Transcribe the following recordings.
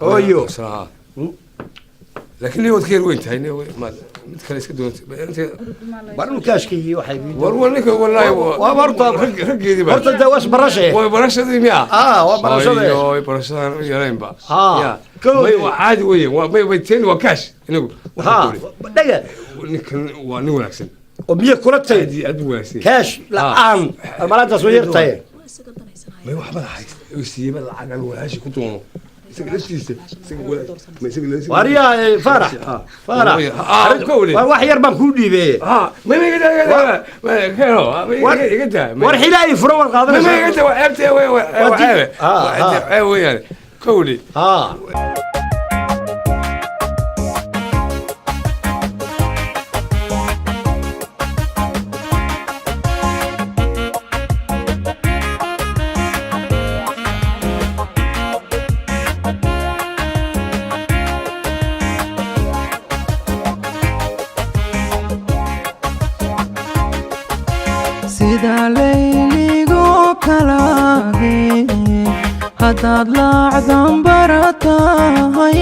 هويو صراحة لكن ليه وذكر وين تهيني ما متكلم يسكتون برضو كاشكي وحي والله والله وبرضه رقي دي برضه دواس برشه وبرشه دي مياه وبرشه ايوه برشه يرين با كل عادي وين ما بيتين وكاش نقول دقه ونقول احسن وبيه كرتي دي ادوي كاش لا المرات صغيرتي ما هو حبل حي وسيبه العقل ولا شيء كنتوا واريا فرح واحد يربى كودي به ما يقدر ورحي لا يفرو القاضي ما يقدر وعبت وين كودي sida layligoo kalaage haddaad laacdan baratahay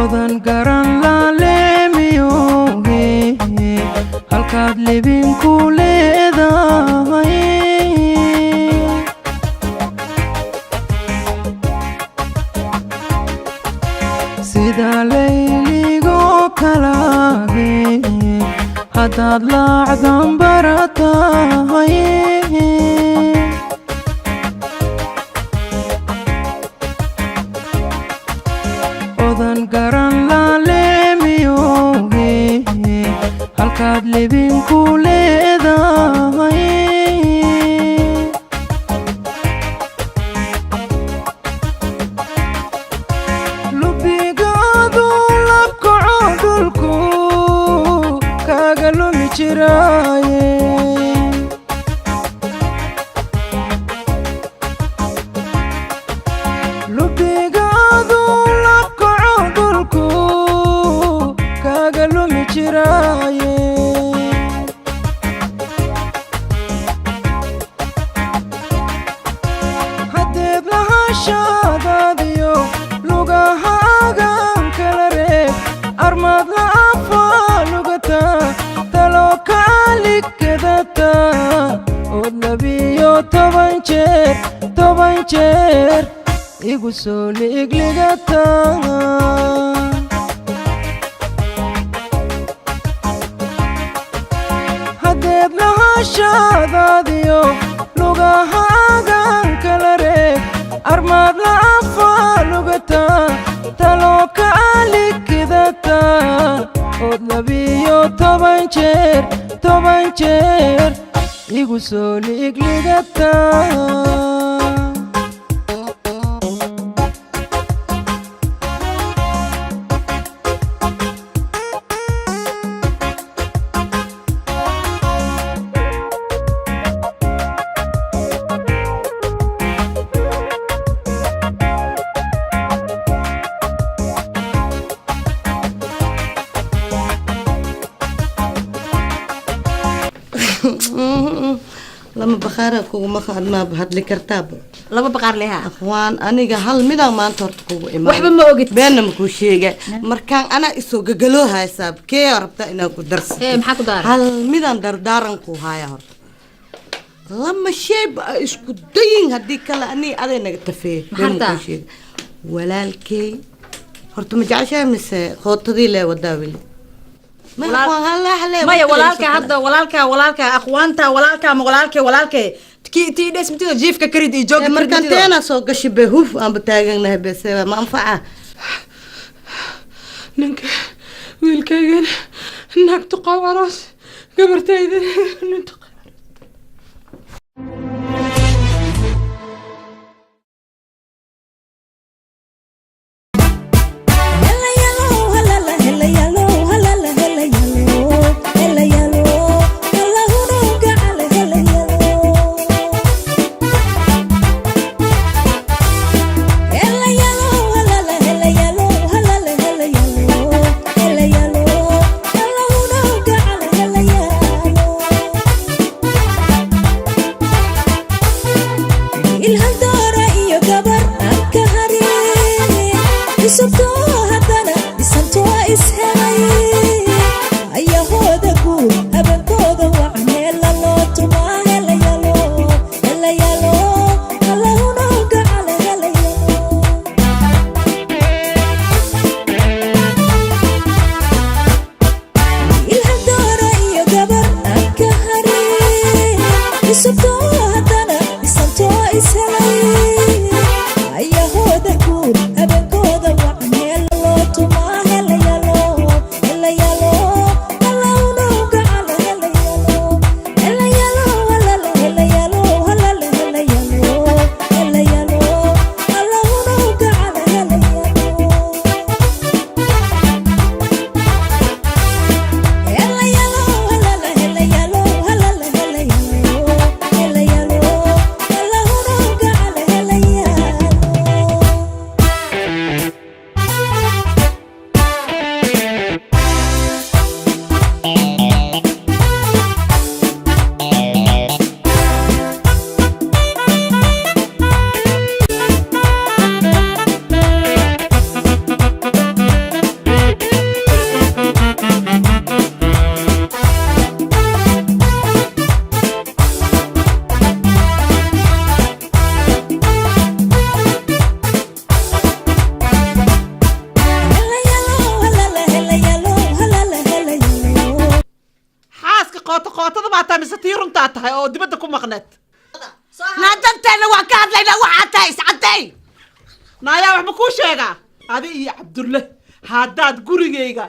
odan garan laaleemiyoge halkaad libinku leedahay sida layligoo kalaage haddaad laacdan baratahay odan garan laaleemiyoge halkaad libinku leedahay lubigaadu labkaco dhulku kaaga lumi jiraaye haddeed lahashadaadiyo lugahaagan kala reeb armaad la'afa lugata kaligkedata ood labiyo toban jeer igu soo liigligata haddeed lahashadaadiyo lugahaagan kala reeb armaad la'afa lugata talo kaligkedata ood labiyo toban jeer igu soo liigligata lama baqaara kugu ma hadli kartaaba lama baqaar leha akhwaan aniga hal midaan maanta horta kugu imaan waxba ma ogid beenna ma kuu sheega markaan ana isoo gagaloo haysaab kee rabta inaan ku darsa maxaa ku daaray hal midaan dardaaran ku haya horta lama shay isku dayin haddii kale ani aday naga tafeey been ma kuu sheega walaalkay horta ma jeceshahay mise qootadii lee wadaa weli maya walaalka hadda walaalka akhwaanta walaalka tii dheesmtida jiifka karid iyo joogga markaan teena soo gashi behuf aan bataaganahay bese ma anfaca ninka wiilkaygan naagtu qabaras gabartayda ninta qootada baa tahay mise tii runtaa tahay oo dibadda ku maqneed naadanteenna waa ka hadlaynaa waxaa tahay iscadday naayaa wax ma kuu sheegaa adi iyo cabdulle haddaad gurigayga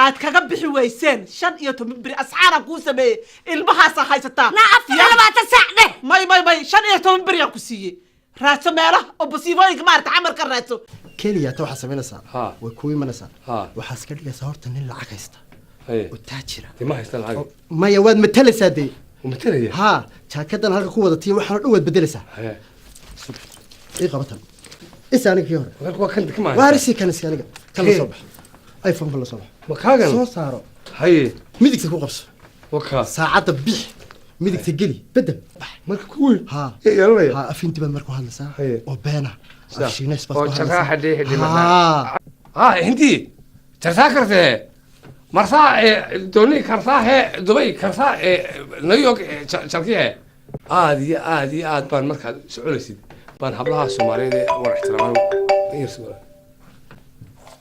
aad kaga bixi weyseen 15 beri asxaaraan kuu sameeyey ilmahaasaa haysataa naa afar labaatan saac dheh may 15 beri aan ku siiyey raadso meelaha oo basiibooyinka maarata camal ka raadso keliya ta waxaa samaynaysaa ها way kuu imanaysaa ها waxaa iska dhigaysaa horta nin lacag haysta هي oo taajira ما هيستل العقل maya waad matalaysaa dee ومثل haa jaakadan halka ku wadatay waxaan oo dhan waad bedelaysaa هي ii qabatan is aniga kii hore هو كنت كمان waarisi kan is aniga kan la soo bax iphone kan la soo bax مكاغن soo saaro هي midigta ku qabso وكا saacadda bix midigta geli bedel مرك كوي ها يلا ها afinti baad markuu hadlaysaa Haye. oo beena afshiinays baad oo ku jaraa hadlaysaa. xadii xidhi ها ها انتي تذاكرت مرسا دوني كرساه دبي كرساه نيويورك شركيه عادي بان مركز سعودي بان حبلها الصوماليه واحترام يرسل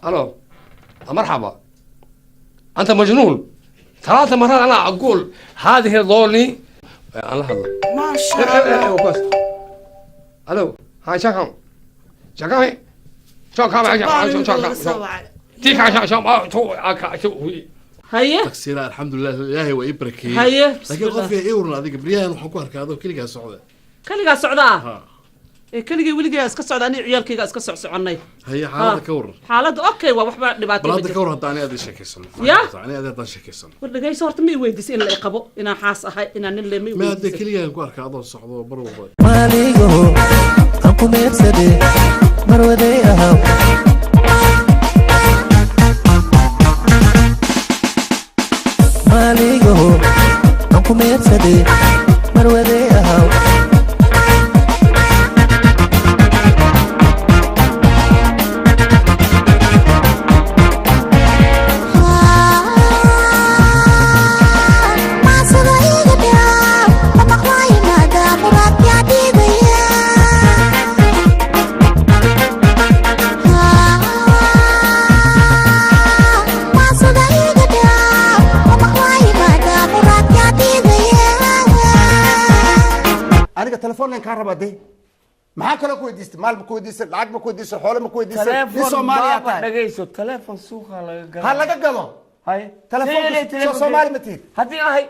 الو مرحبا انت مجنون 3 مرات انا اقول هذه ظوني انا هذا ما شاء الله بس الو هاي شكرا شكرا شكرا تيك عشان شو haye تكسير الحمد لله إلهي ويبركي haye لكن قف فيها إيه ورنا ذيك بريان وحكوا هركادو كل جالس سعودة kaligaa socdaa ها keligay weligay iska socdaa ani ciyaalkayga iska soconay هي حالة كور xaaladda okay waa waxba dhibaato ma بلاد jirto كور هداني هذا شيء كيسن يا؟ يعني هذا شيء كيسن war dhagayso horta mii weydiisay in la iqabo inaan xaas ahay inaan nin leemay ما هذا weydiisay كل جالس كور هركادو سعودة برو maaligo aan ku meedsade marwaday ahaw maaligo aan ku meedsade marwaday ahaw aniga telefoonkan kaa rabaa de maxaa kale ku weydiistay maal ma ku weydiistay lacag ma ku weydiistay xoolo ma ku weydiistay nin Soomaaliya tahay dhagayso telefoon suuqa laga gado ha laga gado hay telefoonka soo Soomaali ma tiid haddii ahay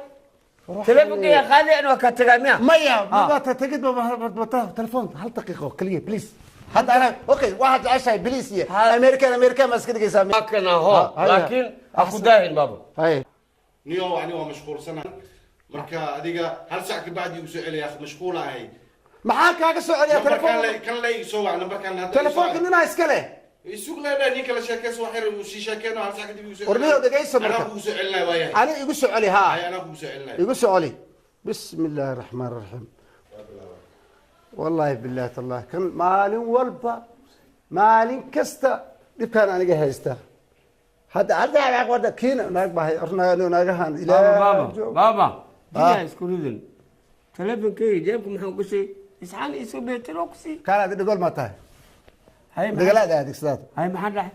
telefoonka yaa qaadi inuu ka tagaa miya maya ma ta tagid ba telefoon hal daqiiqo kaliya please hadda ana okay waxaad jeceshahay please iyo American ma iska dhigaysaa kana ho laakiin aku daahin baba hay نيو يعني هو مشغول سنة مركا أديك هل ساعة بعد يوسع يا أخي مشغول هاي maxaa kaaga soo celiya telefoon كان لا يسوع نمبر كان هذا telefoonka nina iska leh يسوق لا نيك لا شاكي سوحر وشي شاكينا هل ساعة يوسع warniyo dhagayso أنا marka بوسع لنا وياه ani igu soo celi ha هاي أنا بوسع لنا igu soo celi بسم الله الرحمن الرحيم والله بالله تالله كان مالين والبا مالين كستا دبكان aniga haysta هذا عقود كينا ناقبه أرنا ناقهان إلى baba diya isku ridin telefoonka jeebku muxuu ku sii isxaan isu beetiro ku sii كان هذا دقول ما تاه hay دقلات هذيك سداد hay maxaa dhaxay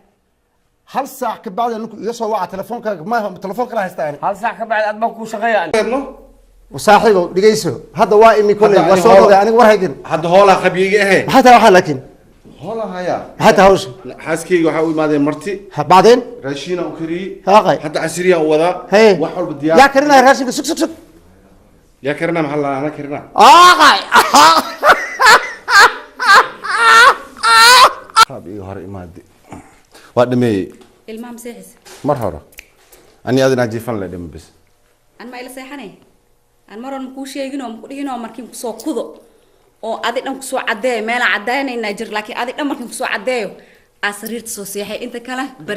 هل ساعة كبعد إنك يسوى على تلفونك ما هو تلفونك راح يستعين hal saac ka bacdi aad baa ku shaqeeyaa إنه وصاحبه دقيسه هذا وائمي كله وصوته يعني ورهجن هذا هولا خبيجي إيه حتى واحد لكن هولا هيا حتى هوش حاسكي وحاول ما دين مرتي بعدين راشينا وكري هاقي حتى عسيريا وذا هي وحول بديار يا كرنا راشك سك سك سك يا كرنا محلا أنا كرنا هاقي خبيجي هري مادي وادمي المام سيحس مرحبا أني أذن أجيفن لدم بس أنا ما إلا سيحني أنا مرة نكوش يجينا ومكودينا ومركين كسو كذو أو أدينا كسو عداي مالا عداي نيجر لكن أدينا مركين كسو عدايو أسرير تسوسيحي أنت كلا